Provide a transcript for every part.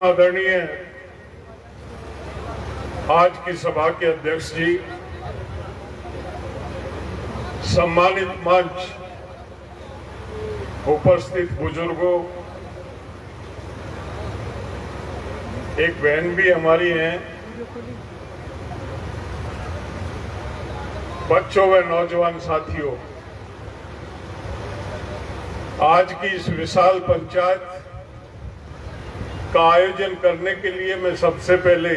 आदरणीय आज की सभा के अध्यक्ष जी, सम्मानित मंच, उपस्थित बुजुर्गों, एक बहन भी हमारी हैं, बच्चों व नौजवान साथियों, आज की इस विशाल पंचायत का आयोजन करने के लिए मैं सबसे पहले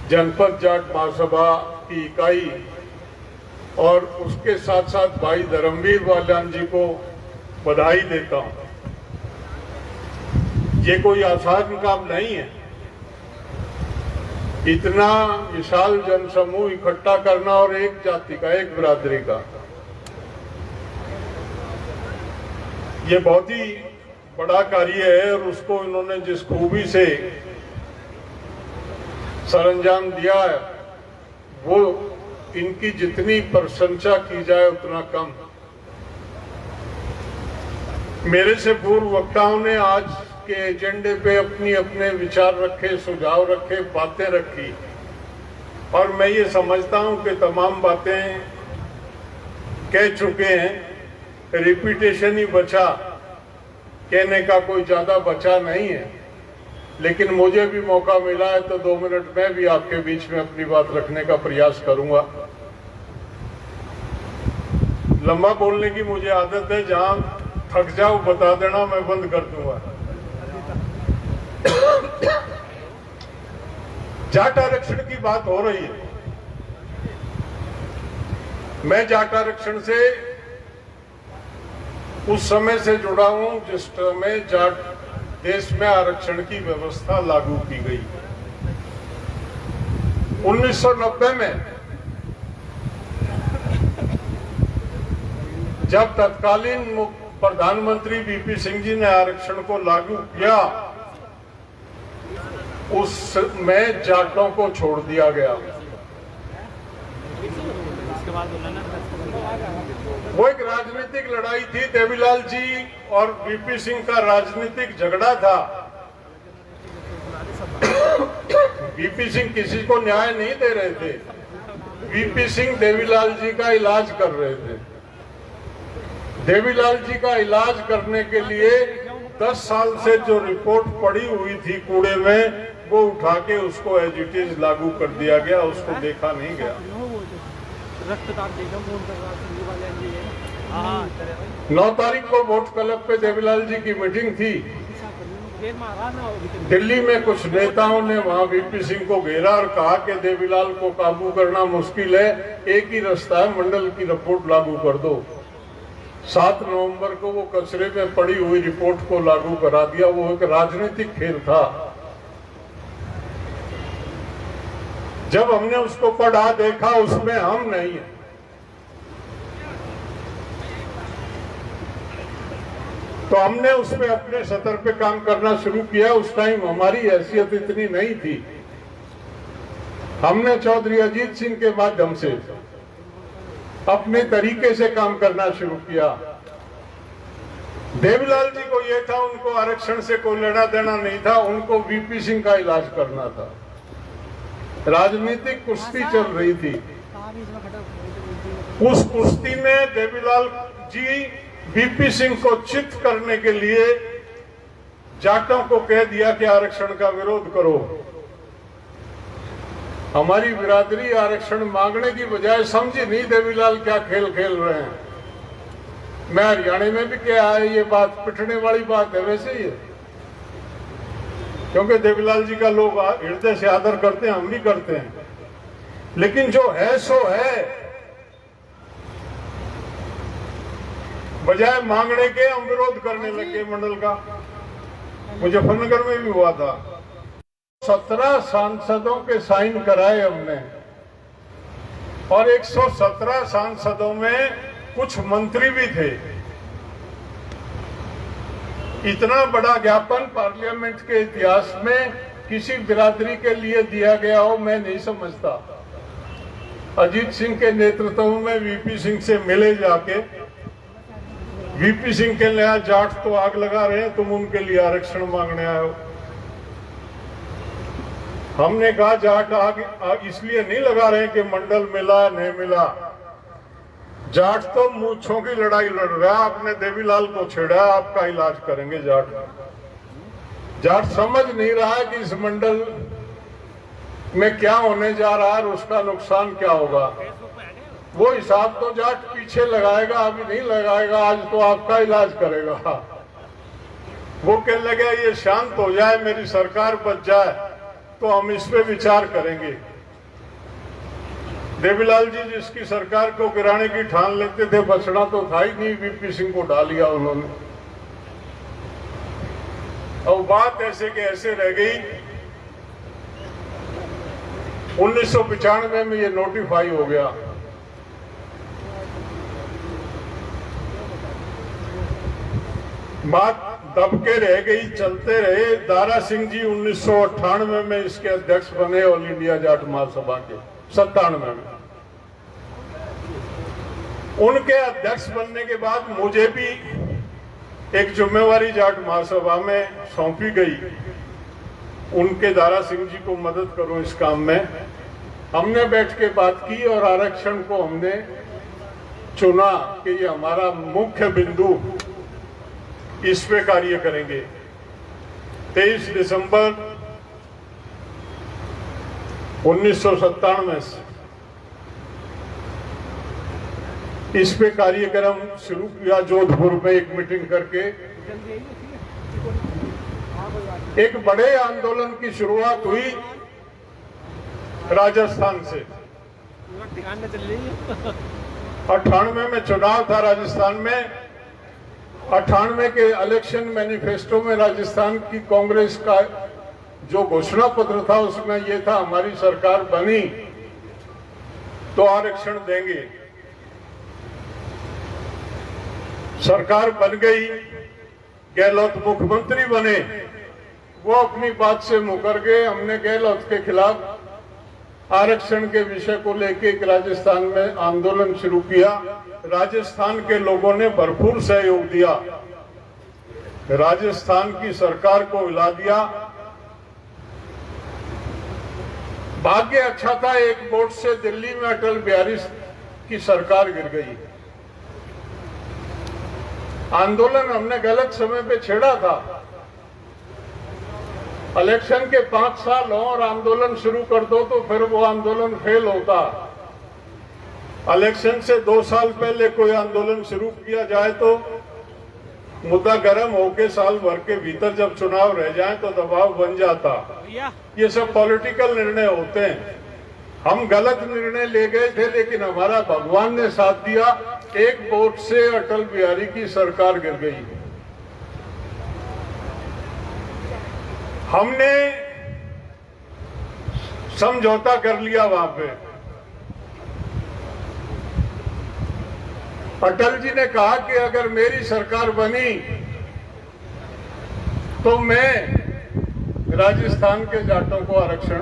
जनपद जाट महासभा की इकाई और उसके साथ साथ भाई धर्मवीर बाल्यान जी को बधाई देता हूं। ये कोई आसान काम नहीं है, इतना विशाल जनसमूह इकट्ठा करना और एक जाति का, एक बिरादरी का, ये बहुत ही बड़ा कार्य है। और उसको इन्होंने जिस खूबी से सरंजाम दिया है, वो इनकी जितनी प्रशंसा की जाए उतना कम। मेरे से पूर्व वक्ताओं ने आज के एजेंडे पे अपने अपने विचार रखे, सुझाव रखे, बातें रखी, और मैं ये समझता हूं कि तमाम बातें कह चुके हैं। रिपीटेशन ही बचा, कहने का कोई ज्यादा बचा नहीं है। लेकिन मुझे भी मौका मिला है तो 2 मिनट मैं भी आपके बीच में अपनी बात रखने का प्रयास करूंगा। लंबा बोलने की मुझे आदत है, जहां थक जाऊं बता देना, मैं बंद कर दूंगा। जाट आरक्षण की बात हो रही है। मैं जाट आरक्षण से उस समय से जुड़ा हूं जिस समय जाट देश में आरक्षण की व्यवस्था लागू की गई। 1990 में जब तत्कालीन प्रधानमंत्री वीपी सिंह जी ने आरक्षण को लागू किया, उसमें जाटों को छोड़ दिया गया। वो एक राजनीतिक लड़ाई थी, देवीलाल जी और वीपी सिंह का राजनीतिक झगड़ा था। वीपी सिंह किसी को न्याय नहीं दे रहे थे, वीपी सिंह देवीलाल जी का इलाज कर रहे थे। देवीलाल जी का इलाज करने के लिए 10 साल से जो रिपोर्ट पड़ी हुई थी कूड़े में, वो उठा के उसको एज इट इज लागू कर दिया गया, उसको देखा नहीं गया। 9 तारीख को वोट क्लब पे देवीलाल जी की मीटिंग थी। दिल्ली में कुछ नेताओं ने वहां वीपी सिंह को घेरा और कहा कि देवीलाल को काबू करना मुश्किल है, एक ही रास्ता है, मंडल की रिपोर्ट लागू कर दो। 7 नवंबर को वो कचरे में पड़ी हुई रिपोर्ट को लागू करा दिया। वो एक राजनीतिक खेल था। जब हमने उसको पढ़ा, देखा, उसमें हम नहीं है। तो हमने उसमें अपने सतर पे काम करना शुरू किया। उस टाइम हमारी हैसियत इतनी नहीं थी। हमने चौधरी अजीत सिंह के माध्यम से अपने तरीके से काम करना शुरू किया। देवीलाल जी को यह था, उनको आरक्षण से कोई लेना देना नहीं था, उनको वीपी सिंह का इलाज करना था। राजनीतिक कुश्ती चल रही थी। उस कुश्ती में देवीलाल जी वीपी सिंह को चित करने के लिए जाटों को कह दिया कि आरक्षण का विरोध करो। हमारी बिरादरी आरक्षण मांगने की बजाय समझी नहीं देवीलाल क्या खेल खेल रहे हैं। मैं हरियाणा में भी क्या है, ये बात पिटने वाली बात है वैसे ही है, क्योंकि देवीलाल जी का लोग हृदय से आदर करते हैं, हम भी करते हैं। लेकिन जो है सो है, बजाय मांगने के हम विरोध करने लगे मंडल का। मुजफ्फरनगर में भी हुआ था। 17 सांसदों के साइन कराए हमने, और 117 सांसदों में कुछ मंत्री भी थे। इतना बड़ा ज्ञापन पार्लियामेंट के इतिहास में किसी बिरादरी के लिए दिया गया हो, मैं नहीं समझता। अजीत सिंह के नेतृत्व में वीपी सिंह से मिले जाके, वीपी सिंह के लिए जाट तो आग लगा रहे हैं, तुम उनके लिए आरक्षण मांगने आए हो। हमने कहा जाट आगे इसलिए नहीं लगा रहे कि मंडल मिला नहीं मिला। जाट तो मूंछों की लड़ाई लड़ रहा है, आपने देवीलाल को छेड़ा, आपका इलाज करेंगे जाट। जाट समझ नहीं रहा है कि इस मंडल में क्या होने जा रहा है और उसका नुकसान क्या होगा। वो हिसाब तो जाट पीछे लगाएगा, अभी नहीं लगाएगा, आज तो आपका इलाज करेगा। वो कहने लगे ये शांत हो जाए, मेरी सरकार बच जाए तो हम इस पे विचार करेंगे। देवीलाल जी जिसकी सरकार को गिराने की ठान लेते थे, बचना तो था ही नहीं, वीपी सिंह को डाल लिया उन्होंने। और बात ऐसे के ऐसे रह गई। 1995 में ये नोटिफाई हो गया। बात दबके रह गई, चलते रहे। दारा सिंह जी 1998 में इसके अध्यक्ष बने, ऑल इंडिया जाट महासभा के 97 में। उनके अध्यक्ष बनने के बाद मुझे भी एक जिम्मेवारी जाट महासभा में सौंपी गई, उनके दारा सिंह जी को मदद करूं इस काम में। हमने बैठ के बात की और आरक्षण को हमने चुना कि ये हमारा मुख्य बिंदु, इस पे कार्य करेंगे। 23 दिसंबर 1997 से इस पे कार्यक्रम शुरू किया। जोधपुर में एक मीटिंग करके एक बड़े आंदोलन की शुरुआत हुई राजस्थान से। 98 में चुनाव था राजस्थान में। 98 के इलेक्शन मैनिफेस्टो में राजस्थान की कांग्रेस का जो घोषणा पत्र था उसमें यह था, हमारी सरकार बनी तो आरक्षण देंगे। सरकार बन गई, गहलोत मुख्यमंत्री बने, वो अपनी बात से मुकर गए। हमने गहलोत के खिलाफ आरक्षण के विषय को लेकर एक राजस्थान में आंदोलन शुरू किया। राजस्थान के लोगों ने भरपूर सहयोग दिया, राजस्थान की सरकार को हिला दिया। भाग्य अच्छा था, एक वोट से दिल्ली में अटल बिहारी की सरकार गिर गई। आंदोलन हमने गलत समय पे छेड़ा था। इलेक्शन के 5 साल हो और आंदोलन शुरू कर दो तो फिर वो आंदोलन फेल होता। इलेक्शन से 2 साल पहले कोई आंदोलन शुरू किया जाए तो मुद्दा गर्म होके साल भर के भीतर जब चुनाव रह जाए तो दबाव बन जाता। ये सब पॉलिटिकल निर्णय होते हैं। हम गलत निर्णय ले गए थे, लेकिन हमारा भगवान ने साथ दिया। एक वोट से अटल बिहारी की सरकार गिर गई। हमने समझौता कर लिया वहां पे। अटल जी ने कहा कि अगर मेरी सरकार बनी तो मैं राजस्थान के जाटों को आरक्षण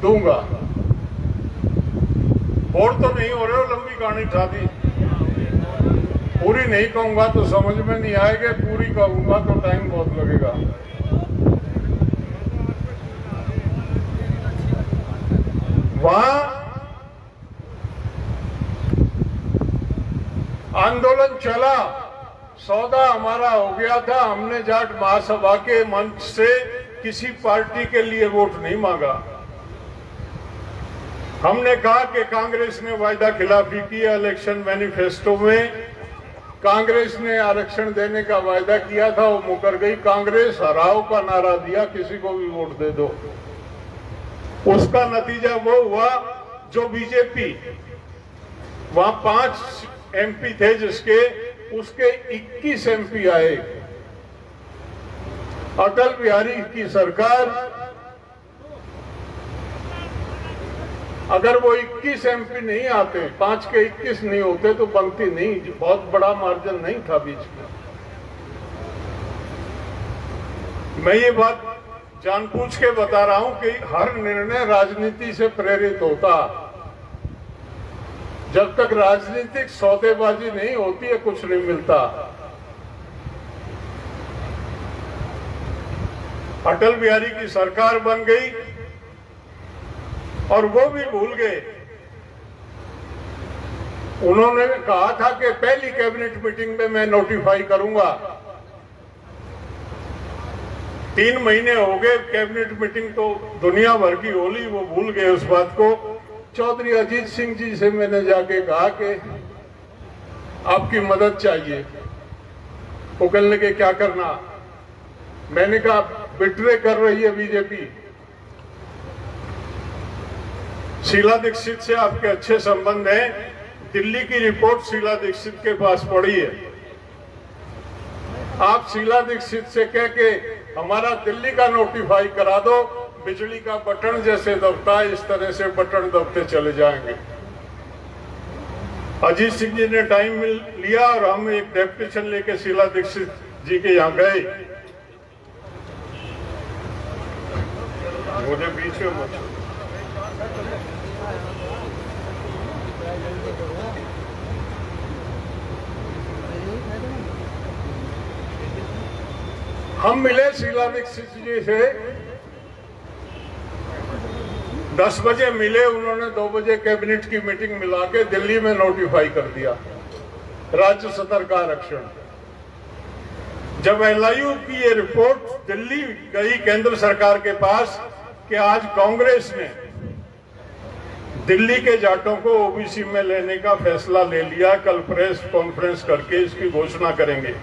दूंगा। और तो नहीं हो रहे हो, लंबी कहानी था दी। पूरी नहीं कहूंगा तो समझ में नहीं आएगा, पूरी कहूंगा तो टाइम बहुत लगेगा। वहां आंदोलन चला, सौदा हमारा हो गया था। हमने जाट महासभा के मंच से किसी पार्टी के लिए वोट नहीं मांगा। हमने कहा कि कांग्रेस ने वायदा खिलाफी की। इलेक्शन मैनिफेस्टो में कांग्रेस ने आरक्षण देने का वायदा किया था, वो मुकर गई। कांग्रेस हराओ का नारा दिया, किसी को भी वोट दे दो। उसका नतीजा वो हुआ जो बीजेपी, वहां 5 एमपी थे जिसके, उसके 21 एमपी आए। अटल बिहारी की सरकार, अगर वो 21 एमपी नहीं आते, 5 के 21 नहीं होते तो बनती नहीं। बहुत बड़ा मार्जिन नहीं था बीच में। मैं ये बात जानबूझ के बता रहा हूं कि हर निर्णय राजनीति से प्रेरित होता। जब तक राजनीतिक सौदेबाजी नहीं होती है कुछ नहीं मिलता। अटल बिहारी की सरकार बन गई, और वो भी भूल गए। उन्होंने कहा था कि पहली कैबिनेट मीटिंग में मैं नोटिफाई करूंगा। 3 महीने हो गए कैबिनेट मीटिंग, तो दुनिया भर की होली, वो भूल गए उस बात को। चौधरी अजीत सिंह जी से मैंने जाके कहा कि आपकी मदद चाहिए। वो कहने लगे क्या करना? मैंने कहा बिट्रे कर रही है बीजेपी। शीला दीक्षित से आपके अच्छे संबंध हैं। दिल्ली की रिपोर्ट शीला दीक्षित के पास पड़ी है। आप शीला दीक्षित से कह के हमारा दिल्ली का नोटिफाई करा दो। बिजली का बटन जैसे दबता है इस तरह से बटन दबते चले जाएंगे। अजीत सिंह जी ने टाइम लिया और हम एक डेपुटेशन लेके शीला दीक्षित जी के यहाँ गए। मुझे बीच में हम मिले शीला दीक्षित जी से 10 बजे मिले। उन्होंने 2 बजे कैबिनेट की मीटिंग मिला के दिल्ली में नोटिफाई कर दिया राज्य सदर का आरक्षण। जब एलआईयू की ये रिपोर्ट दिल्ली गई केंद्र सरकार के पास कि आज कांग्रेस ने दिल्ली के जाटों को ओबीसी में लेने का फैसला ले लिया, कल प्रेस कॉन्फ्रेंस करके इसकी घोषणा करेंगे।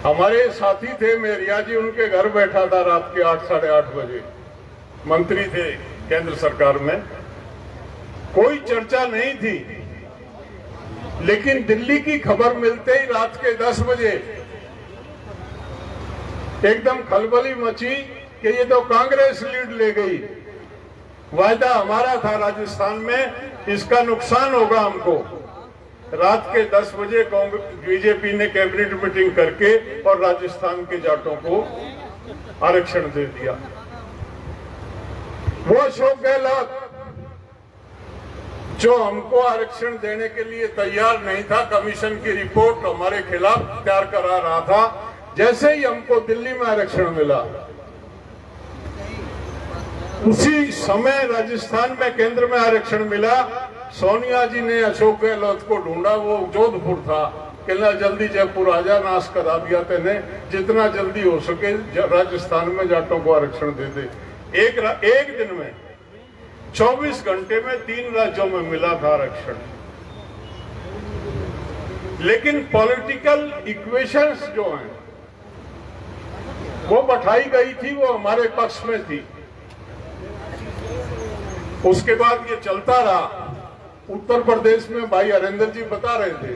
हमारे साथी थे मेरिया जी, उनके घर बैठा था रात के 8 साढ़े 8 बजे। मंत्री थे केंद्र सरकार में, कोई चर्चा नहीं थी। लेकिन दिल्ली की खबर मिलते ही रात के 10 बजे एकदम खलबली मची कि ये तो कांग्रेस लीड ले गई। वायदा हमारा था राजस्थान में, इसका नुकसान होगा हमको। रात के 10 बजे बीजेपी ने कैबिनेट मीटिंग करके और राजस्थान के जाटों को आरक्षण दे दिया। वो अशोक गहलोत जो हमको आरक्षण देने के लिए तैयार नहीं था, कमीशन की रिपोर्ट हमारे खिलाफ तैयार करा रहा था, जैसे ही हमको दिल्ली में आरक्षण मिला उसी समय राजस्थान में केंद्र में आरक्षण मिला। सोनिया जी ने अशोक गहलोत को ढूंढा, वो जोधपुर था, कहना जल्दी जयपुर आजा, नाश करा दिया तेने, जितना जल्दी हो सके राजस्थान में जाटों को आरक्षण दे दे। एक दिन में 24 घंटे में 3 राज्यों में मिला था आरक्षण। लेकिन पॉलिटिकल इक्वेशंस जो हैं वो बैठाई गई थी, वो हमारे पक्ष में थी। उसके बाद ये चलता रहा। उत्तर प्रदेश में भाई हरेंद्र जी बता रहे थे,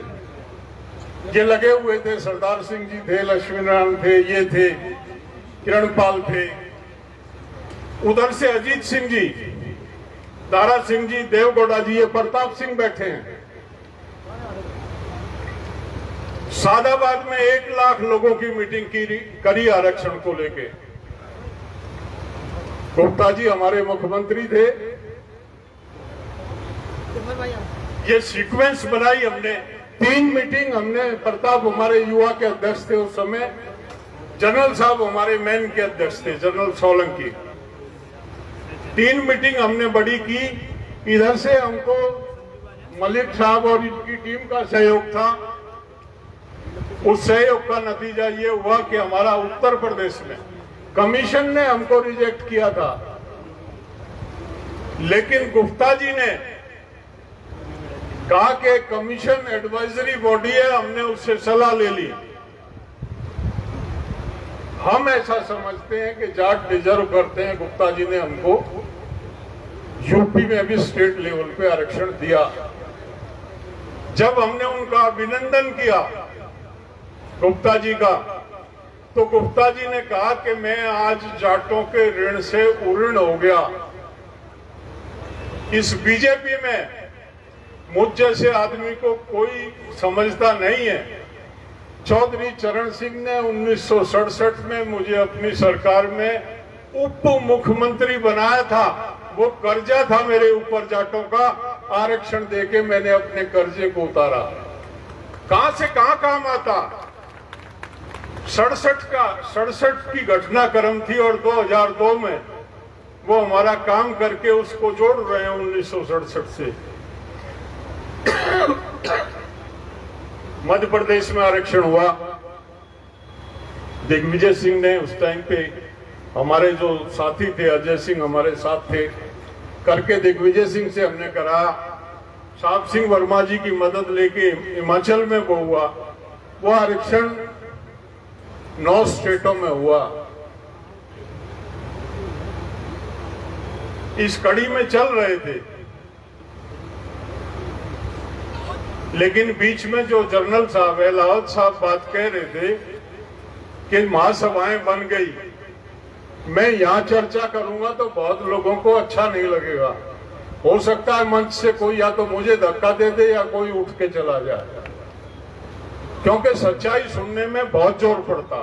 ये लगे हुए थे, सरदार सिंह जी थे, लक्ष्मी नारायण थे, ये थे, किरणपाल थे। उधर से अजीत सिंह जी, दारा सिंह जी, देवगौड़ा जी, ये प्रताप सिंह बैठे हैं। सादाबाद में 1 लाख लोगों की मीटिंग करी आरक्षण को लेके। गुप्ता जी हमारे मुख्यमंत्री थे। ये सीक्वेंस बनाई हमने। 3 मीटिंग हमने, प्रताप हमारे युवा के अध्यक्ष थे उस समय, जनरल साहब हमारे मैन के अध्यक्ष थे, जनरल सोलंकी। 3 मीटिंग हमने बड़ी की। इधर से हमको मलिक साहब और इनकी टीम का सहयोग था। उस सहयोग का नतीजा ये हुआ कि हमारा उत्तर प्रदेश में कमीशन ने हमको रिजेक्ट किया था, लेकिन गुप्ता जी ने कहा कि कमीशन एडवाइजरी बॉडी है, हमने उससे सलाह ले ली। हम ऐसा समझते हैं कि जाट डिजर्व करते हैं। गुप्ता जी ने हमको यूपी में भी स्टेट लेवल पे आरक्षण दिया। जब हमने उनका अभिनंदन किया गुप्ता जी का, तो गुप्ता जी ने कहा कि मैं आज जाटों के ऋण से उऋण हो गया। इस बीजेपी में मुझ जैसे आदमी को कोई समझता नहीं है। चौधरी चरण सिंह ने 1967 में मुझे अपनी सरकार में उप मुख्यमंत्री बनाया था। वो कर्जा था मेरे ऊपर जाटों का, आरक्षण देके मैंने अपने कर्जे को उतारा। कहां से कहां काम आता। 67 की घटनाक्रम थी और 2002 में वो हमारा काम करके उसको जोड़ रहे हैं 1967 से। मध्य प्रदेश में आरक्षण हुआ, दिग्विजय सिंह ने उस टाइम पे, हमारे जो साथी थे अजय सिंह हमारे साथ थे, करके दिग्विजय सिंह से हमने करा, साहब सिंह वर्मा जी की मदद लेके हिमाचल में वो हुआ, वो आरक्षण 9 स्टेटों में हुआ। इस कड़ी में चल रहे थे, लेकिन बीच में जो जनरल साहब है लाहौद साहब बात कह रहे थे कि महासभाएं बन गई, मैं यहां चर्चा करूंगा तो बहुत लोगों को अच्छा नहीं लगेगा, हो सकता है मंच से कोई या तो मुझे धक्का दे दे या कोई उठ के चला जाए, क्योंकि सच्चाई सुनने में बहुत जोर पड़ता।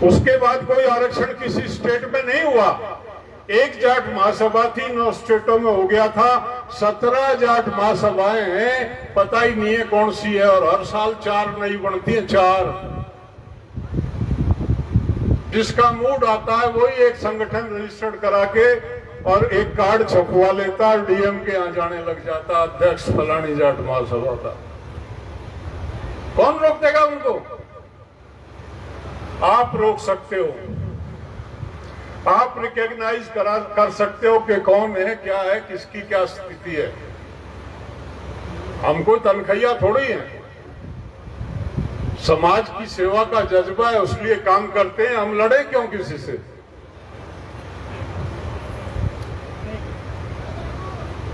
उसके बाद कोई आरक्षण किसी स्टेट में नहीं हुआ। एक जाट महासभा थी, 9 स्टेटों में हो गया था। 17 जाट महासभाएं हैं, पता ही नहीं है कौन सी है, और हर साल 4 नई बनती है, 4। जिसका मूड आता है वही एक संगठन रजिस्टर्ड करा के और एक कार्ड छपवा लेता है, डीएम के यहाँ जाने लग जाता, अध्यक्ष फलानी जाट महासभा का। कौन रोक देगा उनको? आप रोक सकते हो, आप रिकॉग्नाइज कर सकते हो कि कौन है, क्या है, किसकी क्या स्थिति है। हम कोई तनखैया थोड़ी है, समाज की सेवा का जज्बा है, उसलिए काम करते हैं। हम लड़े क्यों किसी से?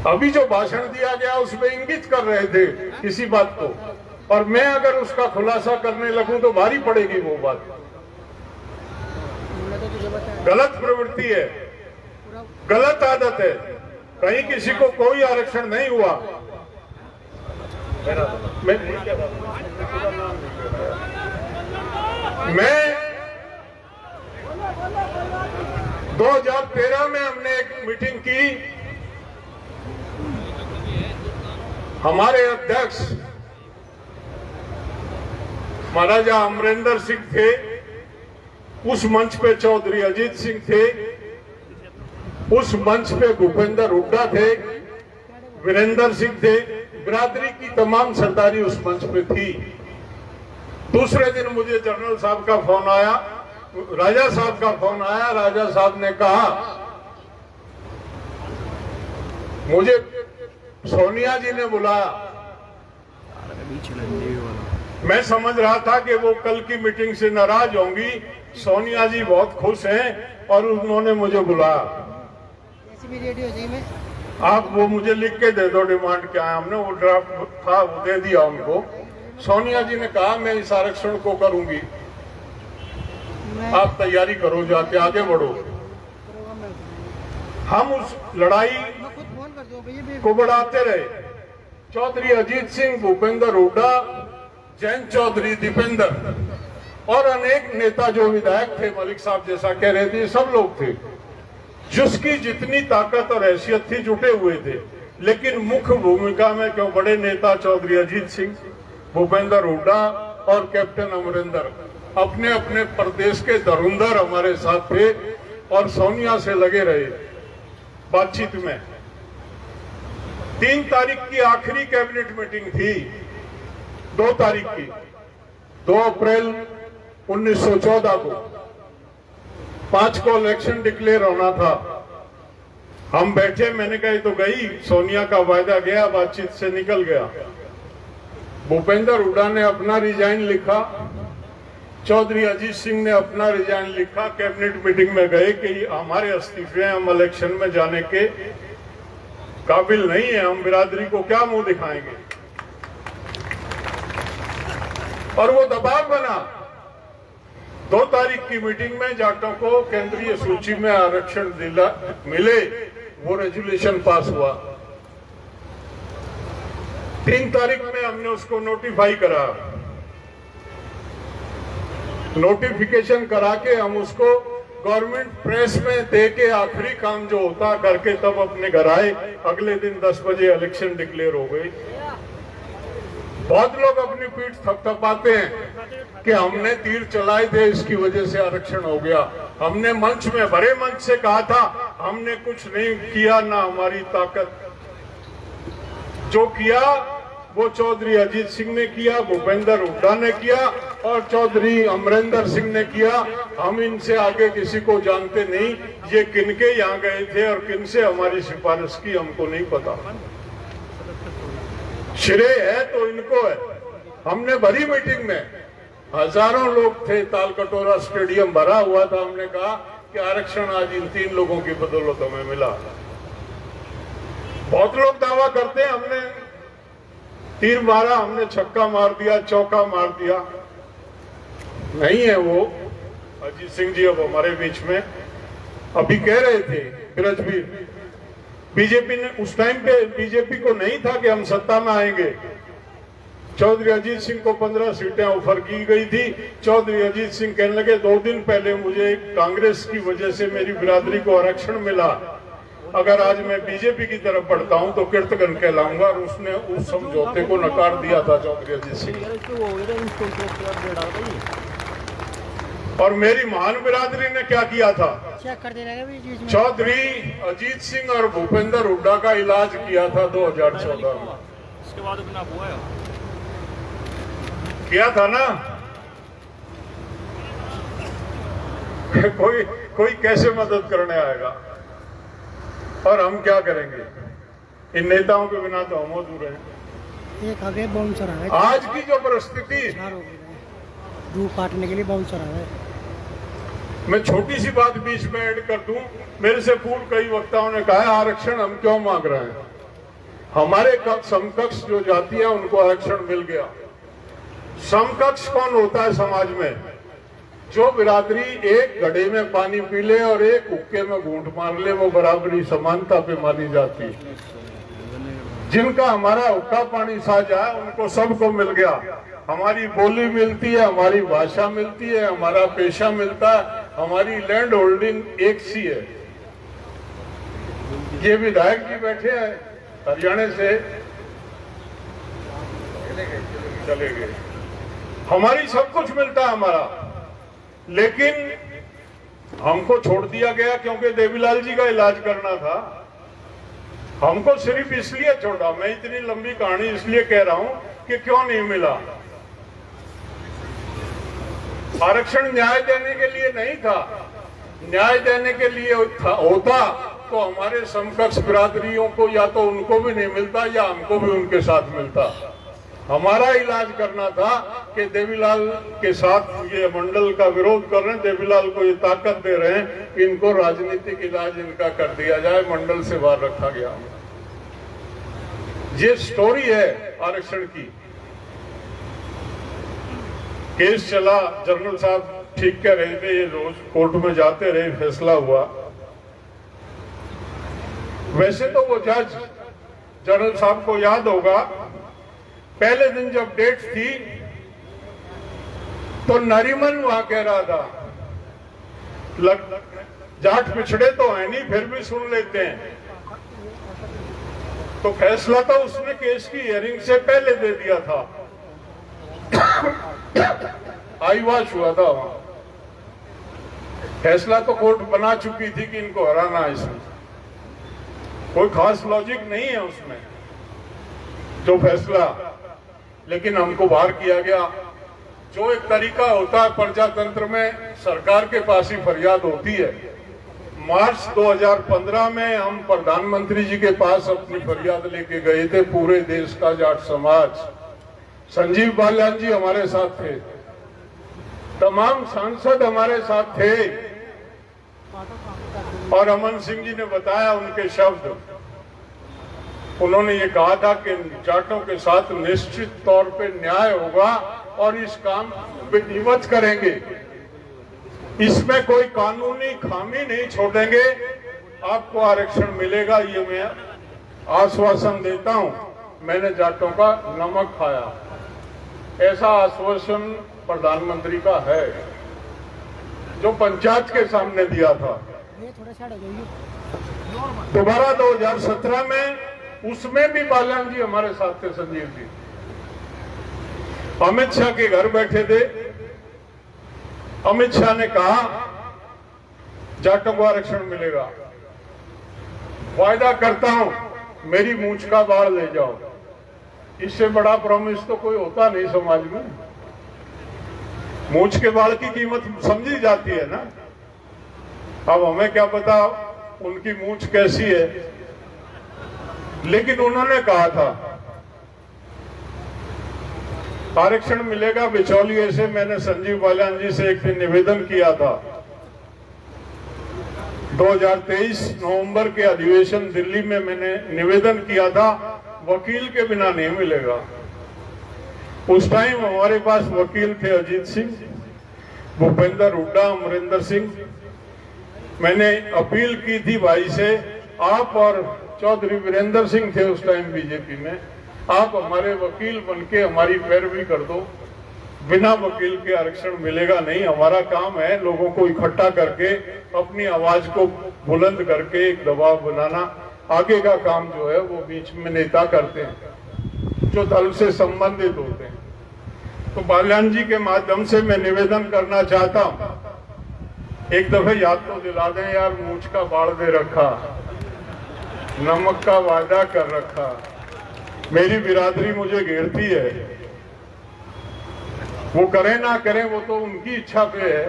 अभी जो भाषण दिया गया उसमें इंगित कर रहे थे किसी बात को, और मैं अगर उसका खुलासा करने लगूं तो भारी पड़ेगी वो बात। गलत प्रवृत्ति है, गलत आदत है। कहीं किसी को कोई आरक्षण नहीं हुआ। मैं 2013 में हमने एक मीटिंग की, हमारे अध्यक्ष महाराजा अमरिंदर सिंह थे, उस मंच पे चौधरी अजीत सिंह थे, उस मंच पे भूपेंद्र हुड्डा थे, वीरेंद्र सिंह थे, बिरादरी की तमाम सरदारी उस मंच पे थी। दूसरे दिन मुझे जनरल साहब का फोन आया, राजा साहब का फोन आया। राजा साहब ने कहा, मुझे सोनिया जी ने बुलाया। मैं समझ रहा था कि वो कल की मीटिंग से नाराज होंगी, सोनिया जी बहुत खुश हैं और उन्होंने मुझे बुलाया। आप वो मुझे लिख के दे दो, डिमांड क्या है। हमने वो ड्राफ्ट था वो दे दिया उनको। सोनिया जी ने कहा मैं इस आरक्षण को करूंगी, आप तैयारी करो, जाके आगे बढ़ो। हम उस लड़ाई को बढ़ाते रहे। चौधरी अजीत सिंह, भूपेंद्र हुड्डा, जयंत चौधरी, दीपेंद्र और अनेक नेता जो विधायक थे, मलिक साहब जैसा कह रहे थे, सब लोग थे। जिसकी जितनी ताकत और हैसियत थी जुटे हुए थे, लेकिन मुख्य भूमिका में क्यों बड़े नेता चौधरी अजीत सिंह, भूपेंद्र हुड्डा और कैप्टन अमरिंदर अपने अपने प्रदेश के धुरंधर हमारे साथ थे और सोनिया से लगे रहे बातचीत में। 3 तारीख की आखिरी कैबिनेट मीटिंग थी, 2 तारीख की, 2 अप्रैल 1914 को। 5 को इलेक्शन डिक्लेयर होना था। हम बैठे, मैंने कहा तो गई, सोनिया का वायदा गया, बातचीत से निकल गया। भूपेंद्र हुड्डा ने अपना रिजाइन लिखा, चौधरी अजीत सिंह ने अपना रिजाइन लिखा। कैबिनेट मीटिंग में गए कि हमारे इस्तीफे, हम इलेक्शन में जाने के काबिल नहीं है, हम बिरादरी को क्या मुंह दिखाएंगे। और वो दबाव बना। 2 तारीख की मीटिंग में जाटों को केंद्रीय सूची में आरक्षण मिले, वो रेजोल्यूशन पास हुआ। 3 तारीख में हमने उसको नोटिफाई करा। नोटिफिकेशन करा के हम उसको गवर्नमेंट प्रेस में दे के आखिरी काम जो होता करके तब अपने घर आए। अगले दिन 10 बजे इलेक्शन डिक्लेयर हो गई। बहुत लोग अपनी पीठ थपथपाते हैं कि हमने तीर चलाए थे, इसकी वजह से आरक्षण हो गया। हमने मंच में, बड़े मंच से कहा था हमने कुछ नहीं किया, ना हमारी ताकत। जो किया वो चौधरी अजीत सिंह ने किया, भूपेंद्र हुड्डा ने किया और चौधरी अमरिंदर सिंह ने किया। हम इनसे आगे किसी को जानते नहीं। ये किनके यहाँ गए थे और किनसे हमारी सिफारिश की हमको नहीं पता। श्रेय है तो इनको है। हमने भरी मीटिंग में, हजारों लोग थे, तालकटोरा स्टेडियम भरा हुआ था। हमने कहा कि आरक्षण आज इन 3 लोगों की बदौलत हमें मिला। बहुत लोग दावा करते हैं हमने तीर मारा, हमने छक्का मार दिया, चौका मार दिया। नहीं है वो। अजीत सिंह जी अब हमारे बीच में, अभी कह रहे थे ब्रजबीर, बीजेपी ने उस टाइम पे, बीजेपी को नहीं था कि हम सत्ता में आएंगे। चौधरी अजीत सिंह को 15 सीटें ऑफर की गई थी। चौधरी अजीत सिंह कहने लगे 2 दिन पहले मुझे कांग्रेस की वजह से मेरी बिरादरी को आरक्षण मिला, अगर आज मैं बीजेपी की तरफ बढ़ता हूं तो कीर्तगन कहलाऊंगा। और उसने उस समझौते को नकार दिया था चौधरी अजीत सिंह। और मेरी महान बिरादरी ने क्या किया था? चौधरी अजीत सिंह और भूपेंद्र हुड्डा का इलाज किया था 2014 में। उसके बाद अपना हुआ किया था ना। कोई कैसे मदद करने आएगा? और हम क्या करेंगे? इन नेताओं के बिना तो हम अधूरे हैं। एक आगे बाउंसर है। आज की जो परिस्थिति, दूध काटने के लिए बाउंसर है। मैं छोटी सी बात बीच में ऐड कर दूं। मेरे से पूर्व कई वक्ताओं ने कहा आरक्षण हम क्यों मांग रहे हैं? हमारे समकक्ष जो जाति है उनको आरक्षण मिल गया। समकक्ष कौन होता है समाज में? जो बिरादरी एक घड़े में पानी पी ले और एक हुक्के में घूंट मार ले, वो बराबरी समानता पे मानी जाती है। जिनका हमारा हुक्का पानी साझा है उनको सबको मिल गया। हमारी बोली मिलती है, हमारी भाषा मिलती है, हमारा पेशा मिलता है, हमारी लैंड होल्डिंग एक सी है। ये विधायक जी बैठे हैं हरियाणा से, चले गए। हमारी सब कुछ मिलता है हमारा, लेकिन हमको छोड़ दिया गया क्योंकि देवीलाल जी का इलाज करना था। हमको सिर्फ इसलिए छोड़ा, मैं इतनी लंबी कहानी इसलिए कह रहा हूं कि क्यों नहीं मिला। आरक्षण न्याय देने के लिए नहीं था। न्याय देने के लिए होता तो हमारे समकक्ष बिरादरियों को या तो उनको भी नहीं मिलता या हमको भी उनके साथ मिलता। हमारा इलाज करना था कि देवीलाल के साथ ये मंडल का विरोध कर रहे हैं, देवीलाल को ये ताकत दे रहे हैं, इनको राजनीतिक इलाज इनका कर दिया जाए, मंडल से बाहर रखा गया। ये स्टोरी है आरक्षण की। केस चला, जनरल साहब ठीक कह रहे थे, ये रोज कोर्ट में जाते रहे, फैसला हुआ। वैसे तो वो जज, जनरल साहब को याद होगा, पहले दिन जब डेट थी तो नरीमन वहां कह रहा था जाट पिछड़े तो है नहीं, फिर भी सुन लेते हैं। तो फैसला तो उसने केस की हियरिंग से पहले दे दिया था। आईवाश हुआ था वहां। फैसला तो कोर्ट बना चुकी थी कि इनको हराना है। इसमें कोई खास लॉजिक नहीं है उसमें जो फैसला, लेकिन हमको बाहर किया गया। जो एक तरीका होता है प्रजातंत्र में, सरकार के पास ही फरियाद होती है। मार्च 2015 में हम प्रधानमंत्री जी के पास अपनी फरियाद लेके गए थे, पूरे देश का जाट समाज। संजीव बालियान जी हमारे साथ थे, तमाम सांसद हमारे साथ थे, और अमन सिंह जी ने बताया उनके शब्द। उन्होंने ये कहा था कि जाटों के साथ निश्चित तौर पे न्याय होगा और इस काम विधिवत करेंगे, इसमें कोई कानूनी खामी नहीं छोड़ेंगे, आपको आरक्षण मिलेगा, ये मैं आश्वासन देता हूं। मैंने जाटों का नमक खाया, ऐसा आश्वासन प्रधानमंत्री का है जो पंचायत के सामने दिया था। दोबारा 2017 में उसमें भी बालियान जी हमारे साथ थे, संजीव जी। अमित शाह के घर बैठे थे, अमित शाह ने कहा जाटों को आरक्षण मिलेगा, वायदा करता हूं मेरी मूंछ का बाढ़ ले जाओ। इससे बड़ा प्रॉमिस तो कोई होता नहीं समाज में। मूंछ के बाढ़ की कीमत समझी जाती है ना। अब हमें क्या पता उनकी मूंछ कैसी है, लेकिन उन्होंने कहा था आरक्षण मिलेगा बिचौलिए से। मैंने संजीव बालियान जी से एक दिन निवेदन किया था, 2023 नवंबर के अधिवेशन दिल्ली में मैंने निवेदन किया था वकील के बिना नहीं मिलेगा। उस टाइम हमारे पास वकील थे अजीत सिंह, भूपेंद्र हुड्डा, अमरिंदर सिंह। मैंने अपील की थी भाई से, आप और चौधरी वीरेंद्र सिंह थे उस टाइम बीजेपी में, आप हमारे वकील बनके हमारी पैरवी कर दो। बिना वकील के आरक्षण मिलेगा नहीं। हमारा काम है लोगों को इकट्ठा करके अपनी आवाज को बुलंद करके एक दबाव बनाना। आगे का काम जो है वो बीच में नेता करते हैं जो दल से संबंधित होते हैं। तो बालियान जी के माध्यम से मैं निवेदन करना चाहता हूं, एक दफे याद तो दिला दें यार, मूंछ का बाढ़ दे रखा, नमक का वादा कर रखा, मेरी बिरादरी मुझे घेरती है। वो करें ना करें वो तो उनकी इच्छा पे है,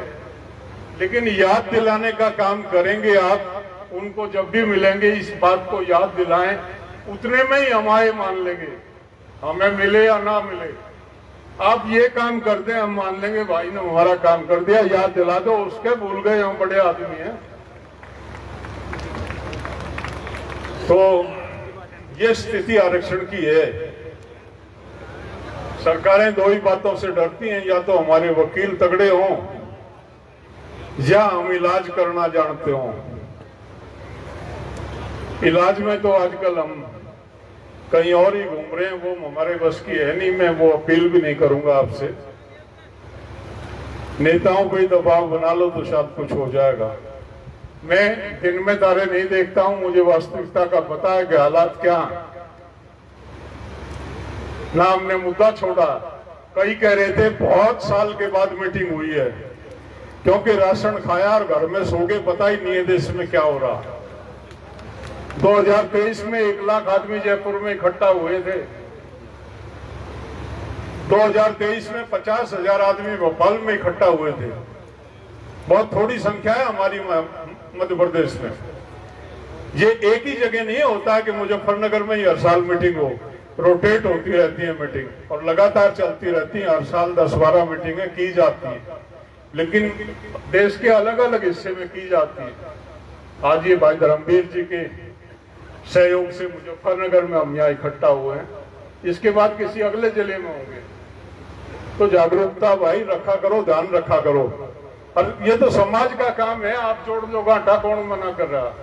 लेकिन याद दिलाने का काम करेंगे आप। उनको जब भी मिलेंगे इस बात को याद दिलाएं, उतने में ही हमारे मान लेंगे, हमें मिले या ना मिले। आप ये काम कर दें, हम मान लेंगे भाई ने हमारा काम कर दिया, याद दिला दो, उसके भूल गए हम बड़े आदमी हैं। तो ये स्थिति आरक्षण की है। सरकारें दो ही बातों से डरती हैं, या तो हमारे वकील तगड़े हों या हम इलाज करना जानते हों। इलाज में तो आजकल हम कहीं और ही घूम रहे हैं, वो हमारे बस की है नहीं। मैं वो अपील भी नहीं करूंगा आपसे। नेताओं को ही दबाव बना लो तो शायद कुछ हो जाएगा। मैं दिन में तारे नहीं देखता हूं, मुझे वास्तविकता का पता है कि हालात क्या हैं। ना हमने मुद्दा छोड़ा। कई कह रहे थे बहुत साल के बाद मीटिंग हुई है, क्योंकि राशन खाया और घर में सो गए, पता ही नहीं है देश में क्या हो रहा। 2023 में 1 लाख आदमी जयपुर में इकट्ठा हुए थे। 2023 में 50,000 आदमी भोपाल में इकट्ठा हुए थे। बहुत थोड़ी संख्या है हमारी मध्य प्रदेश में। ये एक ही जगह नहीं होता है कि मुजफ्फरनगर में ही हर साल मीटिंग हो, रोटेट होती रहती है मीटिंग और लगातार चलती रहती है। हर साल 10-12 मीटिंगें की जाती है, लेकिन देश के अलग अलग हिस्से में की जाती है। आज ये भाई धर्मवीर जी के सहयोग से मुजफ्फरनगर में हम यहाँ इकट्ठा हुए हैं, इसके बाद किसी अगले जिले में होंगे। तो जागरूकता भाई रखा करो, ध्यान रखा करो। और ये तो समाज का काम है, आप जोड़ लो गांठा, कौन मना कर रहा?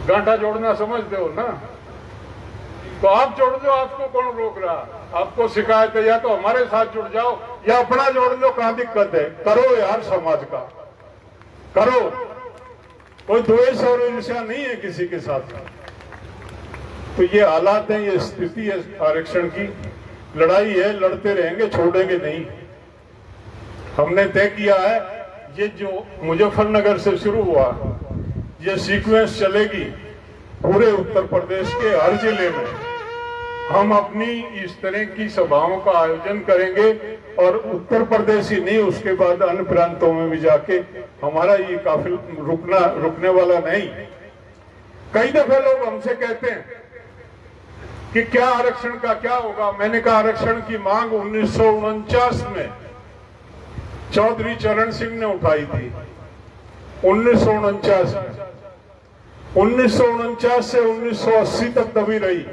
गांठा जोड़ना समझते हो ना, तो आप जोड़ दो, आपको कौन रोक रहा? आपको शिकायत है या तो हमारे साथ जुड़ जाओ या अपना जोड़ लो, कहां दिक्कत है? करो यार, समाज का करो, कोई द्वेष और ईर्ष्या नहीं है किसी के साथ। तो ये हालात है, ये स्थिति है आरक्षण की। लड़ाई है, लड़ते रहेंगे, छोड़ेंगे नहीं। हमने तय किया है ये जो मुजफ्फरनगर से शुरू हुआ, ये सीक्वेंस चलेगी पूरे उत्तर प्रदेश के हर जिले में। हम अपनी इस तरह की सभाओं का आयोजन करेंगे और उत्तर प्रदेश ही नहीं, उसके बाद अन्य प्रांतों में भी जाके हमारा ये काफिला रुकने वाला नहीं। कई दफे लोग हमसे कहते हैं कि क्या आरक्षण का क्या होगा। मैंने कहा आरक्षण की मांग 1949 में चौधरी चरण सिंह ने उठाई थी। 1949 में, 1949 से 1980 तक दबी रही।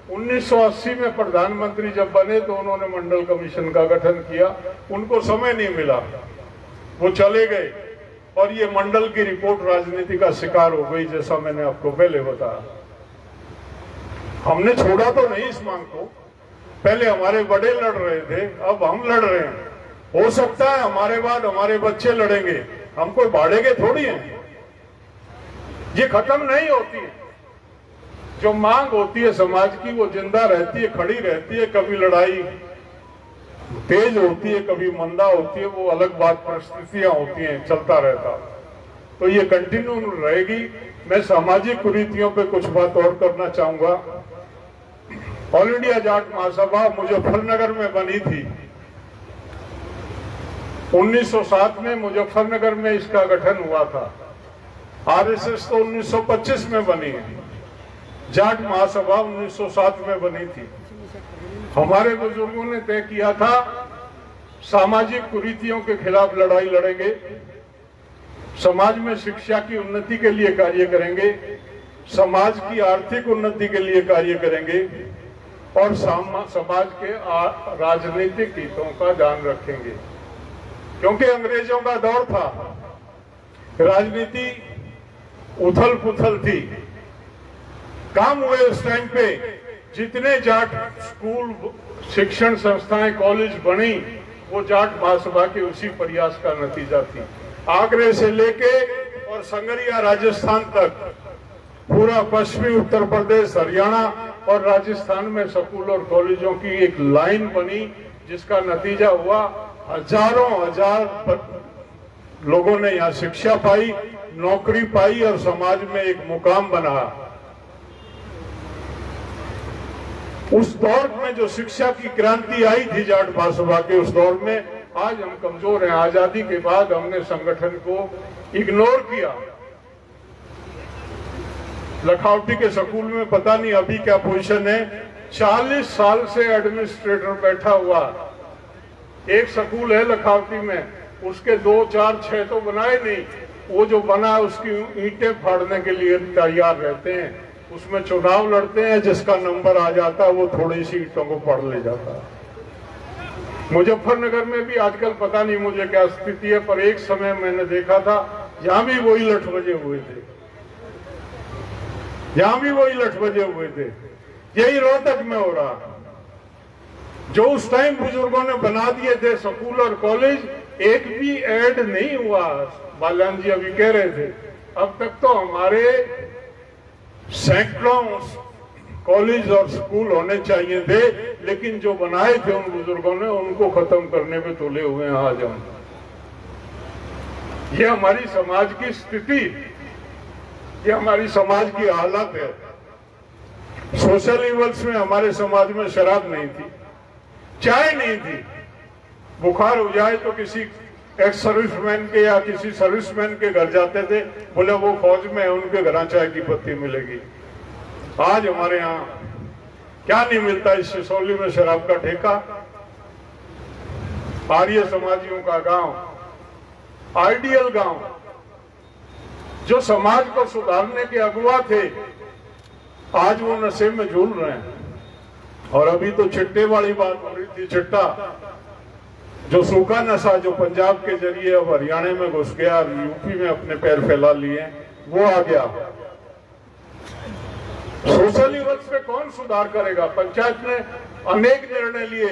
1980 में प्रधानमंत्री जब बने तो उन्होंने मंडल कमीशन का गठन किया। उनको समय नहीं मिला, वो चले गए और ये मंडल की रिपोर्ट राजनीति का शिकार हो गई, जैसा मैंने आपको पहले बताया। हमने छोड़ा तो नहीं इस मांग को। पहले हमारे बड़े लड़ रहे थे, अब हम लड़ रहे हैं। हो सकता है हमारे बाद हमारे बच्चे लड़ेंगे, हम कोई भाड़े के थोड़ी हैं। ये खत्म नहीं होती है। जो मांग होती है समाज की वो जिंदा रहती है, खड़ी रहती है। कभी लड़ाई तेज होती है, कभी मंदा होती है, वो अलग बात, परिस्थितियां होती हैं, चलता रहता। तो ये कंटिन्यू रहेगी। मैं सामाजिक कुरीतियों पे कुछ बात और करना चाहूंगा। ऑल इंडिया जाट महासभा मुजफ्फरनगर में बनी थी 1907 में। मुजफ्फरनगर में इसका गठन हुआ था। आरएसएस तो 1925 में बनी है, जाट महासभा 1907 में बनी थी। हमारे बुजुर्गों ने तय किया था सामाजिक कुरीतियों के खिलाफ लड़ाई लड़ेंगे, समाज में शिक्षा की उन्नति के लिए कार्य करेंगे, समाज की आर्थिक उन्नति के लिए कार्य करेंगे और समाज के राजनीतिक हितों का ध्यान रखेंगे। क्योंकि अंग्रेजों का दौर था, राजनीति उथल पुथल थी, काम हुए उस टाइम पे। जितने जाट स्कूल, शिक्षण संस्थाएं, कॉलेज बनी, वो जाट महासभा के उसी प्रयास का नतीजा थी। आगरे से लेके और संगरिया राजस्थान तक पूरा पश्चिमी उत्तर प्रदेश, हरियाणा और राजस्थान में स्कूल और कॉलेजों की एक लाइन बनी, जिसका नतीजा हुआ हजारों हजार लोगों ने यहाँ शिक्षा पाई, नौकरी पाई और समाज में एक मुकाम बना। उस दौर में जो शिक्षा की क्रांति आई थी जाट महासभा के, उस दौर में आज हम कमजोर हैं। आजादी के बाद हमने संगठन को इग्नोर किया। लखावटी के स्कूल में पता नहीं अभी क्या पोजीशन है। 40 साल से एडमिनिस्ट्रेटर बैठा हुआ। एक स्कूल है लखावटी में, उसके 2, 4, 6 तो बनाए नहीं, वो जो बना उसकी ईंटें फाड़ने के लिए तैयार रहते हैं। उसमें चुनाव लड़ते हैं, जिसका नंबर आ जाता है वो थोड़ी सी ईंटों को पढ़ ले जाता है। मुजफ्फरनगर में भी आजकल पता नहीं मुझे क्या स्थिति है, पर एक समय मैंने देखा था यहां भी वही लठ बजे हुए थे, यहां भी वही लठ बजे हुए थे। यही रोहतक में हो रहा, जो उस टाइम बुजुर्गों ने बना दिए थे स्कूल और कॉलेज, एक भी ऐड नहीं हुआ। बाल्यान जी अभी कह रहे थे, अब तक तो हमारे सैकड़ों कॉलेज और स्कूल होने चाहिए थे, लेकिन जो बनाए थे उन बुजुर्गों ने, उनको खत्म करने पे तुले हुए हैं आज हम। ये हमारी समाज की स्थिति, ये हमारी समाज की हालत है। सोशल इवल्स में हमारे समाज में शराब नहीं थी, चाय नहीं थी। बुखार हो जाए तो किसी एक्स सर्विसमैन के या किसी सर्विसमैन के घर जाते थे, बोले वो फौज में है, उनके घर चाय की पत्ती मिलेगी। आज हमारे यहाँ क्या नहीं मिलता। इस सिसौली में शराब का ठेका, आर्य समाजियों का गांव, आइडियल गांव, जो समाज को सुधारने के अगुवा थे, आज वो नशे में झूल रहे हैं। और अभी तो चिट्टे वाली बात हो रही थी, चिट्टा जो सूखा नशा जो पंजाब के जरिए अब हरियाणा में घुस गया, यूपी में अपने पैर फैला लिए, वो आ गया। सोशल इवल्स पे कौन सुधार करेगा? पंचायत ने अनेक निर्णय लिए,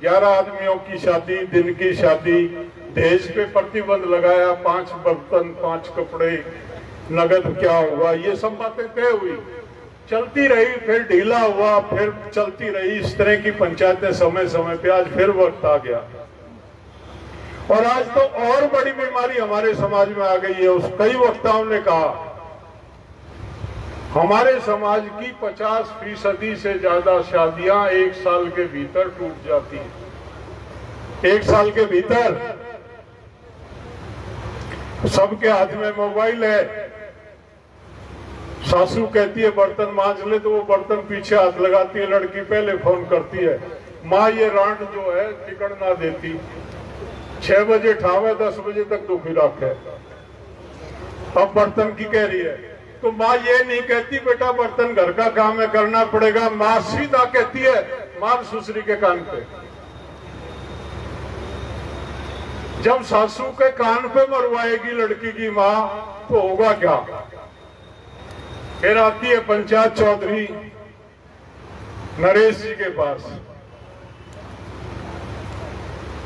11 आदमियों की शादी, दिन की शादी, दहेज पे प्रतिबंध लगाया, 5 बर्तन 5 कपड़े, नगद क्या होगा, ये सब बातें तय हुई, चलती रही, फिर ढीला हुआ, फिर चलती रही। इस तरह की पंचायतें समय समय पे, आज फिर वक्त आ गया। और आज तो और बड़ी बीमारी हमारे समाज में आ गई है। उस कई वक्ताओं ने कहा हमारे समाज की 50% से ज्यादा शादियां 1 साल के भीतर टूट जाती हैं। 1 साल के भीतर सबके हाथ में मोबाइल है। सासू कहती है बर्तन मांज ले, तो वो बर्तन पीछे हाथ लगाती है, लड़की पहले फोन करती है। माँ ये रांड जो है टिकट ना देती, 6 बजे ठावे 10 बजे तक दुखी रखे। अब बर्तन की कह रही है, तो माँ ये नहीं कहती बेटा बर्तन घर का काम है करना पड़ेगा। माँ सीधा कहती है मार ससुरी के कान पे। जब सासू के कान पे मरवाएगी लड़की की माँ, तो होगा क्या? फिर आती है पंचायत चौधरी नरेश जी के पास,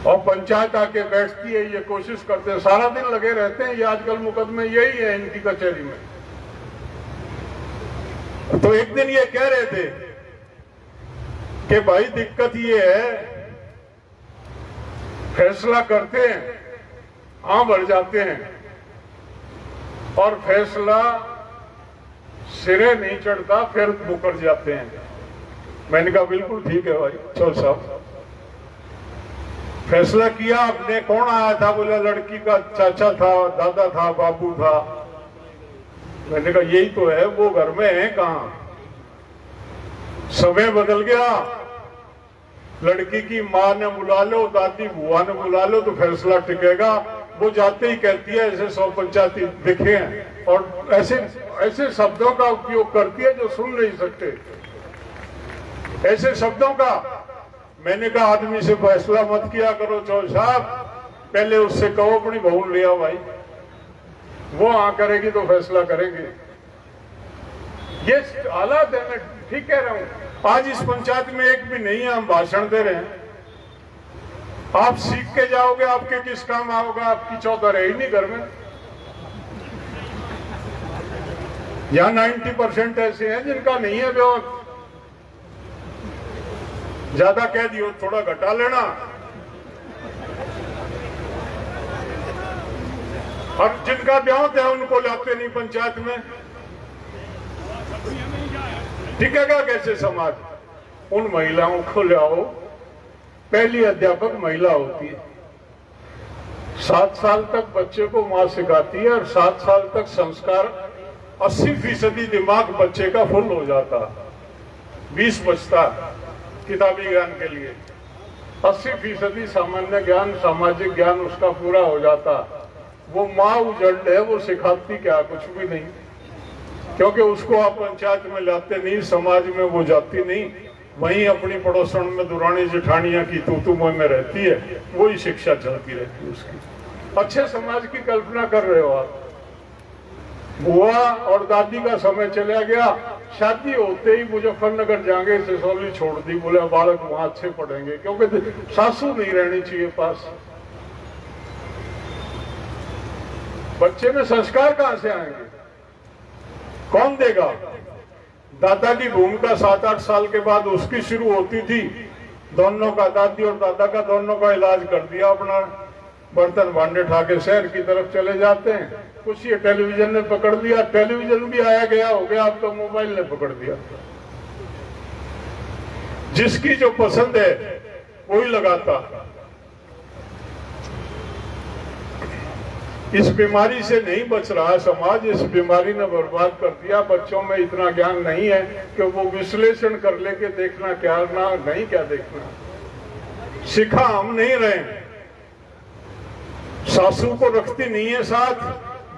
और पंचायत आके बैठती है, ये कोशिश करते हैं, सारा दिन लगे रहते हैं। ये आजकल मुकदमे यही है इनकी कचहरी में। तो एक दिन ये कह रहे थे कि भाई दिक्कत ये है फैसला करते हैं, हाँ बढ़ जाते हैं, और फैसला सिरे नहीं चढ़ता, फिर मुकर जाते हैं। मैंने कहा बिल्कुल ठीक है भाई चौल साहब, फैसला किया आपने, कौन आया था? बोला लड़की का चाचा था, दादा था, बाबू था। मैंने कहा यही तो है, वो घर में है कहां? समय बदल गया, लड़की की माँ ने बुला लो, दादी बुआ ने बुला लो तो फैसला टिकेगा। वो जाते ही कहती है ऐसे 100 पंचायती दिखे हैं, और ऐसे ऐसे शब्दों का उपयोग करती है जो सुन नहीं सकते, ऐसे शब्दों का। मैंने कहा आदमी से फैसला मत किया करो चौल साहब, पहले उससे कहो अपनी बहू ले आओ भाई, वो हाँ करेगी तो फैसला करेंगे। ये हालात है, मैं ठीक कह रहा हूं। आज इस पंचायत में एक भी नहीं है, हम भाषण दे रहे हैं। आप सीख के जाओगे, आपके किस काम आओगे? आपकी चौधर है ही नहीं घर में। यहां 90% ऐसे हैं जिनका नहीं है व्यवहार। ज्यादा कह दियो थोड़ा घटा लेना, और जिनका ब्याह है उनको लाते नहीं पंचायत में। टिकेगा कैसे समाज? उन महिलाओं को ले आओ, पहली अध्यापक महिला होती है, 7 साल तक बच्चे को मां सिखाती है, और 7 साल तक संस्कार 80% दिमाग बच्चे का फुल हो जाता, 20 बचता किताबी ज्ञान के लिए। 80% सामान्य ज्ञान, सामाजिक ज्ञान उसका पूरा हो जाता। वो माँ उजड़ है, वो सिखाती क्या? कुछ भी नहीं, क्योंकि उसको आप पंचायत में लाते नहीं, समाज में वो जाती नहीं, वहीं अपनी पड़ोसन में दुरानी जेठानियां की तू में रहती है, वही शिक्षा चलती रहती है उसकी। अच्छे समाज की कल्पना कर रहे हो आप। बुआ और दादी का समय चला गया, शादी होते ही मुजफ्फरनगर जाएंगे, सिसौली छोड़ दी, बोले बालक वहां अच्छे पढ़ेंगे, क्योंकि सासू नहीं रहनी चाहिए पास। बच्चे में संस्कार कहां से आएंगे? कौन देगा? दादा की भूमिका 7-8 साल के बाद उसकी शुरू होती थी। दोनों का, दादी और दादा का, दोनों का इलाज कर दिया, अपना बर्तन भांडे उठा के शहर की तरफ चले जाते हैं। कुछ ये टेलीविजन ने पकड़ लिया, टेलीविजन भी आया गया हो गया, अब तो मोबाइल ने पकड़ दिया। जिसकी जो पसंद है वही लगाता। इस बीमारी से नहीं बच रहा समाज, इस बीमारी ने बर्बाद कर दिया। बच्चों में इतना ज्ञान नहीं है कि वो विश्लेषण कर लेके देखना क्या ना नहीं क्या देखना। सिखा हम नहीं रहे। सासू को रखती नहीं है साथ,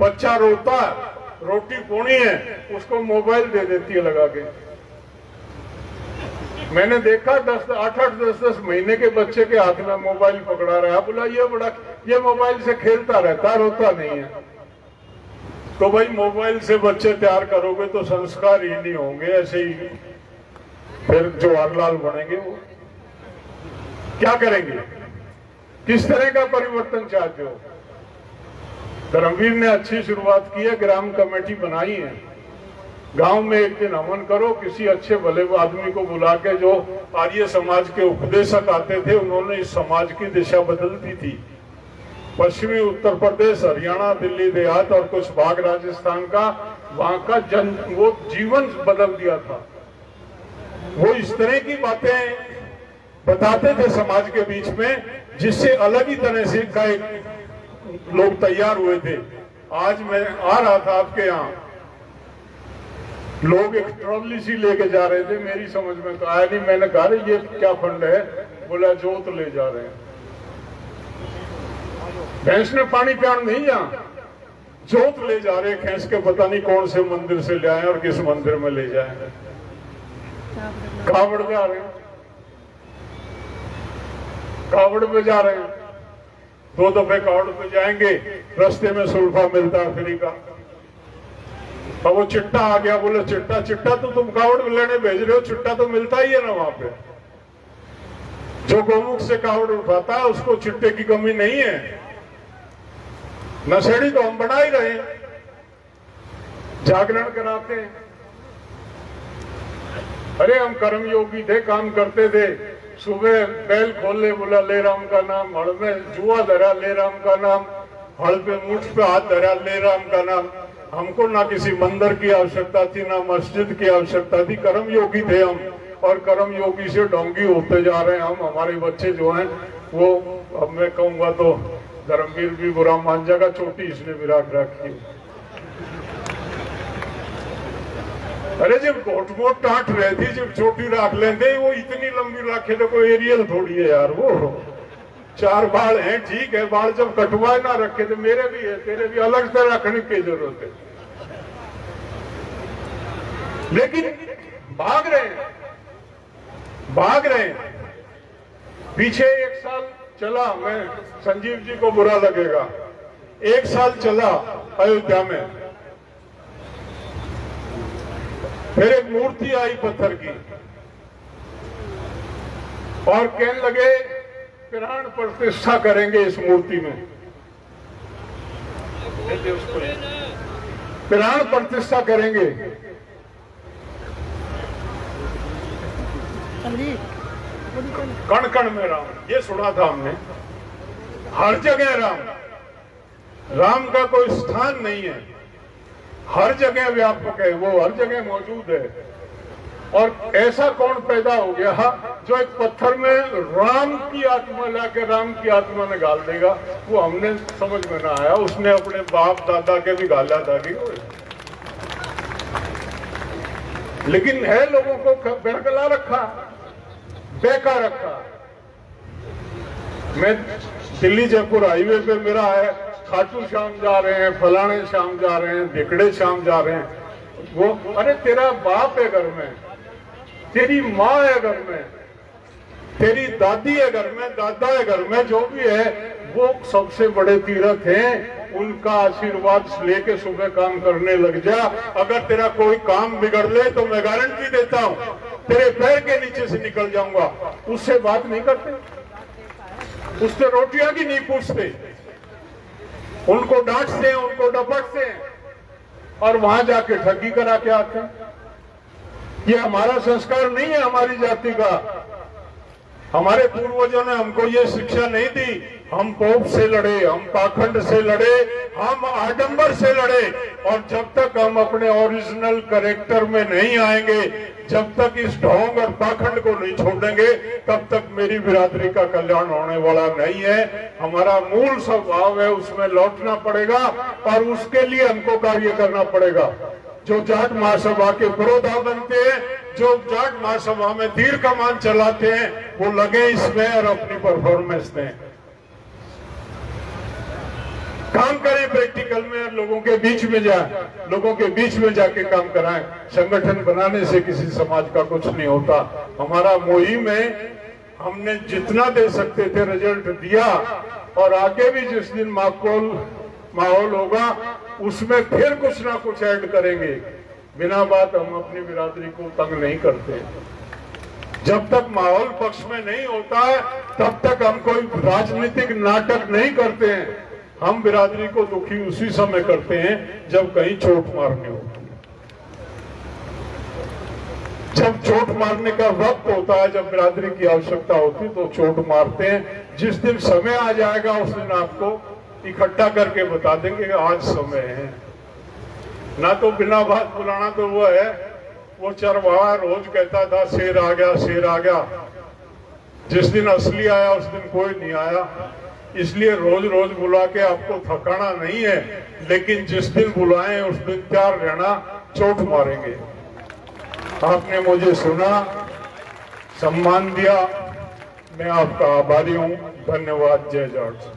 बच्चा रोता, रोटी पोनी है, उसको मोबाइल दे देती है लगा के। मैंने देखा 8-10 महीने के बच्चे के हाथ में मोबाइल पकड़ा रहा, बोला ये मोबाइल से खेलता रहता, रोता नहीं है। तो भाई मोबाइल से बच्चे तैयार करोगे तो संस्कार ही नहीं होंगे, ऐसे ही फिर जवाहरलाल बनेंगे। वो क्या करेंगे? किस तरह का परिवर्तन चाहते हो? धर्मवीर ने अच्छी शुरुआत की है, ग्राम कमेटी बनाई है। गांव में एक दिन हवन करो, किसी अच्छे भले आदमी को बुला के, जो आर्य समाज के उपदेशक आते थे, उन्होंने इस समाज की दिशा बदल दी थी। पश्चिमी उत्तर प्रदेश, हरियाणा, दिल्ली देहात और कुछ भाग राजस्थान का, वहां का वो जीवन बदल दिया था। वो इस तरह की बातें बताते थे समाज के बीच में, जिससे अलग ही तरह से का लोग तैयार हुए थे। आज मैं आ रहा था आपके यहाँ, लोग एक ट्रॉली सी लेके जा रहे थे, मेरी समझ में तो आया नहीं। मैंने कहा ये क्या फंड है? बोला जोत ले जा रहे हैं। भैंस ने पानी पियान नहीं, यहाँ जोत ले जा रहे हैं भैंस के, पता नहीं कौन से मंदिर से ले आए और किस मंदिर में ले जाए। कावड़ जा रहे हैं, कावड़ पे जा रहे हैं। 2 दफे कावड़ पे जाएंगे, रास्ते में सुल्फा मिलता है फ्री का। अब वो चिट्टा आ गया, बोले चिट्टा तो तुम कावड़ लेने भेज रहे हो, चिट्टा तो मिलता ही है ना वहां पे। जो गौमुख से कावड़ उठाता है उसको चिट्टे की कमी नहीं है। नशेड़ी तो हम बना ही रहे हैं, जागरण कराते हैं। अरे हम कर्मयोगी थे, काम करते थे, सुबह बैल खोले बोला ले राम का नाम, हड़ में जुआ धरा ले राम का नाम, हड़ पे मुठ पे हाथ धरा ले राम का नाम। हमको ना किसी मंदिर की आवश्यकता थी, ना मस्जिद की आवश्यकता थी। कर्म योगी थे हम, और कर्म योगी से ढोंगी होते जा रहे हैं हम। हमारे बच्चे जो हैं वो, अब मैं कहूंगा तो धर्मवीर भी बुरा मान जाएगा, चोटी इसने विराट रखी। अरे जब घोट टाट रहे थी, जब चोटी रख लेते, वो इतनी लंबी रखे तो कोई एरियल थोड़ी है यार। वो 4 बाल हैं, ठीक है, बाल जब कटवाए ना रखे तो मेरे भी है, तेरे भी अलग से रखने की जरूरत है। लेकिन भाग रहे हैं, भाग रहे हैं। पीछे 1 साल चला, मैं संजीव जी को बुरा लगेगा, 1 साल चला अयोध्या में, फिर एक मूर्ति आई पत्थर की और कहने लगे प्राण प्रतिष्ठा करेंगे इस मूर्ति में, प्राण प्रतिष्ठा करेंगे। कण कण में राम, ये सुना था हमने। हर जगह राम, राम का कोई स्थान नहीं है, हर जगह व्यापक है, वो हर जगह मौजूद है। और ऐसा कौन पैदा हो गया जो एक पत्थर में राम की आत्मा लाके राम की आत्मा में गाल देगा? वो हमने समझ में ना आया, उसने अपने बाप दादा के भी गाला दागी। लेकिन है लोगों को बहकला रखा, बेकार रखा। मैं दिल्ली जयपुर हाईवे पे मेरा है, खाटू श्याम जा रहे हैं, फलाने श्याम जा रहे हैं, धिकड़े श्याम जा रहे हैं। वो अरे तेरा बाप है घर में, तेरी माँ है घर में, तेरी दादी है घर में, दादा है घर में, जो भी है वो सबसे बड़े तीर्थ हैं। उनका आशीर्वाद लेके सुबह काम करने लग जा। अगर तेरा कोई काम बिगड़ ले तो मैं गारंटी देता हूँ तेरे पैर के नीचे से निकल जाऊंगा। उससे बात नहीं करते, उससे रोटियां की नहीं पूछते, उनको डांटते हैं, उनको डपटते हैं और वहां जाके ठगी करा के आते हैं। ये हमारा संस्कार नहीं है, हमारी जाति का। हमारे पूर्वजों ने हमको ये शिक्षा नहीं दी। हम पोप से लड़े, हम पाखंड से लड़े, हम आडंबर से लड़े, और जब तक हम अपने ओरिजिनल कैरेक्टर में नहीं आएंगे, जब तक इस ढोंग और पाखंड को नहीं छोड़ेंगे, तब तक मेरी बिरादरी का कल्याण होने वाला नहीं है। हमारा मूल स्वभाव है, उसमें लौटना पड़ेगा और उसके लिए हमको कार्य करना पड़ेगा। जो जाट महासभा के विरोधा बनते हैं, जो जाट महासभा में तीर कमान चलाते हैं, वो लगे इसमें और अपनी परफॉर्मेंस दें, काम करें प्रैक्टिकल में, लोगों के बीच में जाए, लोगों के बीच में जाके काम कराएं। संगठन बनाने से किसी समाज का कुछ नहीं होता। हमारा मुहिम में हमने जितना दे सकते थे रिजल्ट दिया, और आगे भी जिस दिन माहौल होगा उसमें फिर कुछ ना कुछ ऐड करेंगे। बिना बात हम अपनी बिरादरी को तंग नहीं करते। जब तक माहौल पक्ष में नहीं होता है तब तक हम कोई राजनीतिक नाटक नहीं करते हैं। हम बिरादरी को दुखी उसी समय करते हैं जब कहीं चोट मारनी होती है। जब चोट मारने का वक्त होता है, जब बिरादरी की आवश्यकता होती है तो चोट मारते हैं। जिस दिन समय आ जाएगा उस दिन आपको इकट्ठा करके बता देंगे कि आज समय है। ना तो बिना बात बुलाना तो वो है, वो चरवाहा रोज कहता था शेर आ गया, शेर आ गया। जिस दिन असली आया उस दिन कोई नहीं आया। इसलिए रोज रोज बुला के आपको थकाना नहीं है, लेकिन जिस दिन बुलाएं उस दिन तैयार रहना, चोट मारेंगे। आपने मुझे सुना, सम्मान दिया, मैं आपका आभारी हूं। धन्यवाद। जय जाट।